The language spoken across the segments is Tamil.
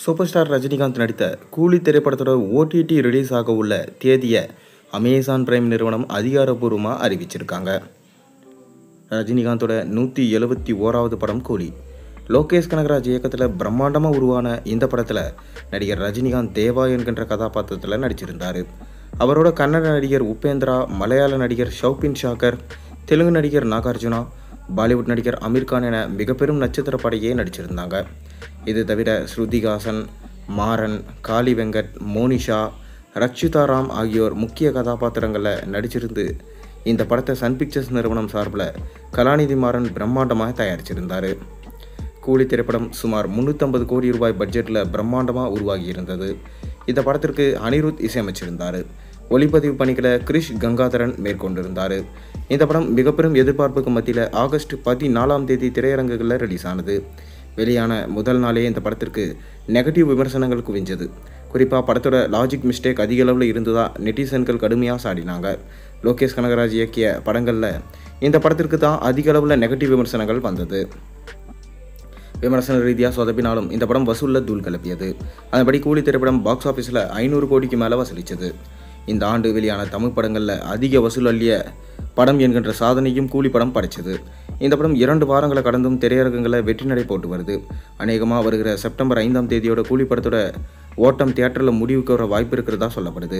சூப்பர் ஸ்டார் ரஜினிகாந்த் நடித்த கூலி திரைப்படத்தோட ஓடிடி ரிலீஸ் ஆக உள்ள தேதியை அமேசான் பிரைம் நிறுவனம் அதிகாரப்பூர்வமாக அறிவிச்சிருக்காங்க. ரஜினிகாந்தோட 171வது படம் கூலி. லோகேஷ் கனகராஜ் இயக்கத்தில் பிரம்மாண்டமாக உருவான இந்த படத்தில் நடிகர் ரஜினிகாந்த் தேவா என்கின்ற கதாபாத்திரத்தில் நடிச்சிருந்தார். அவரோட கன்னட நடிகர் உபேந்திரா, மலையாள நடிகர் ஷௌபின் ஷாக்கர், தெலுங்கு நடிகர் நாகார்ஜுனா, பாலிவுட் நடிகர் அமீர் கான் என மிக பெரும் நட்சத்திர படையே நடிச்சிருந்தாங்க. இது தவிர ஸ்ருதிஹாசன், மாறன், காளி வெங்கட், மோனிஷா, ரக்ஷிதா ராம் ஆகியோர் முக்கிய கதாபாத்திரங்களில் நடிச்சிருந்து இந்த படத்தை சன் பிக்சர்ஸ் நிறுவனம் சார்பில் கலாநிதி மாறன் பிரம்மாண்டமாக தயாரிச்சிருந்தார். கூலி திரைப்படம் சுமார் 350 கோடி ரூபாய் பட்ஜெட்டில் பிரம்மாண்டமாக உருவாகியிருந்தது. இந்த படத்திற்கு அனிருத் இசையமைச்சிருந்தார். ஒளிப்பதிவு பணிகளை கிரிஷ் கங்காதரன் மேற்கொண்டிருந்தார். இந்த படம் மிக பெரும் எதிர்பார்ப்புக்கு மத்தியில் ஆகஸ்ட் 14ஆம் தேதி திரையரங்குகளில் ரிலீஸ் ஆனது. வெளியான முதல் நாளே இந்த படத்திற்கு நெகட்டிவ் விமர்சனங்கள் குவிஞ்சது. குறிப்பாக படத்தோட லாஜிக் மிஸ்டேக் அதிக அளவில் இருந்ததாக நெட்டிசன்கள் கடுமையாக சாடினாங்க. லோகேஷ் கனகராஜ் இயக்கிய படங்களில் இந்த படத்திற்கு தான் அதிக அளவில் நெகட்டிவ் விமர்சனங்கள் வந்தது. விமர்சன ரீதியாக சொதப்பினாலும் இந்த படம் வசூலில் தூள் கிளப்பியது. அதன்படி கூலி திரைப்படம் பாக்ஸ் ஆஃபீஸில் 500 கோடிக்கு மேலே வசூலித்தது. இந்த ஆண்டு வெளியான தமிழ் படங்களில் அதிக வசூல் அள்ளிய படம் என்கின்ற சாதனையும் கூலி படம் படைச்சது. இந்த படம் 2 வாரங்களை கடந்தும் திரையரங்குகளை வெற்றி நடை போட்டு வருது. அநேகமாக வருகிற செப்டம்பர் 5ஆம் தேதியோட கூலி படத்தோட ஓட்டம் தியேட்டரில் முடிவுக்கு வர வாய்ப்பு இருக்கிறதா சொல்லப்படுது.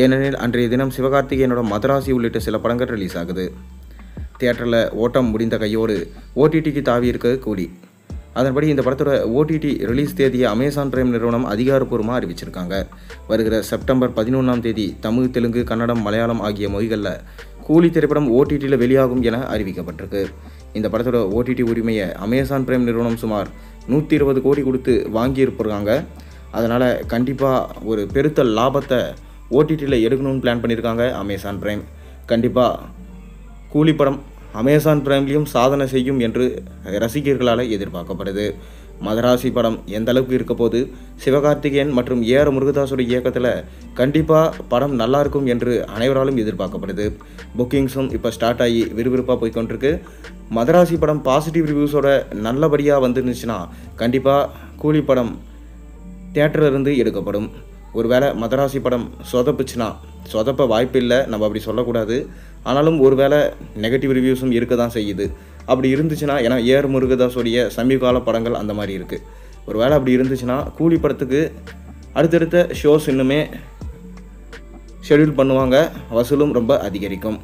ஏனெனில் அன்றைய தினம் சிவகார்த்திகேயனோட மதராசி உள்ளிட்ட சில படங்கள் ரிலீஸ் ஆகுது. தியேட்டரில் ஓட்டம் முடிந்த கையோடு ஓடிடிக்கு தாவி இருக்க கூலி. அதன்படி இந்த படத்தோட ஓடிடி ரிலீஸ் தேதியை அமேசான் பிரைம் நிறுவனம் அதிகாரப்பூர்வமாக அறிவிச்சிருக்காங்க. வருகிற செப்டம்பர் 11ஆம் தேதி தமிழ், தெலுங்கு, கன்னடம், மலையாளம் ஆகிய மொழிகளில் கூலி திரைப்படம் ஓடிடியில் வெளியாகும் என அறிவிக்கப்பட்டிருக்கு. இந்த படத்தோட ஓடிடி உரிமையை அமேசான் பிரைம் நிறுவனம் சுமார் 120 கோடி கொடுத்து வாங்கியிருப்பாங்க. அதனால் கண்டிப்பாக ஒரு பெருத்த லாபத்தை ஓடிடியில் எடுக்கணும்னு பிளான் பண்ணியிருக்காங்க அமேசான் பிரைம். கண்டிப்பாக கூலி படம் அமேசான் பிரைம்லேயும் சாதனை செய்யும் என்று ரசிகர்களால் எதிர்பார்க்கப்படுது. மதராசி படம் எந்த அளவுக்கு இருக்க போது, சிவகார்த்திகேயன் மற்றும் ஏஆர் முருகதாஸோட இயக்கத்தில் கண்டிப்பாக படம் நல்லா இருக்கும் என்று அனைவராலும் எதிர்பார்க்கப்படுது. புக்கிங்ஸும் இப்போ ஸ்டார்ட் ஆகி விறுவிறுப்பாக போய்கொண்டிருக்கு. மதராசி படம் பாசிட்டிவ் ரிவ்யூஸோட நல்லபடியாக வந்துருந்துச்சுன்னா கண்டிப்பாக கூலி படம் தியேட்டர்லேருந்து எடுக்கப்படும். ஒருவேளை மதராசி படம் சொதப்ப வாய்ப்பு இல்லை, நம்ம அப்படி சொல்லக்கூடாது. ஆனாலும் ஒருவேளை நெகட்டிவ் ரிவ்யூஸும் இருக்க தான் செய்யுது. அப்படி இருந்துச்சுன்னா, ஏன்னா ஏஆர் முருகதாஸோடைய சமீபகால படங்கள் அந்த மாதிரி இருக்குது. ஒருவேளை அப்படி இருந்துச்சுன்னா கூலி படத்துக்கு அடுத்தடுத்த ஷோஸ் இன்னுமே ஷெட்யூல் பண்ணுவாங்க, வசூலும் ரொம்ப அதிகரிக்கும்.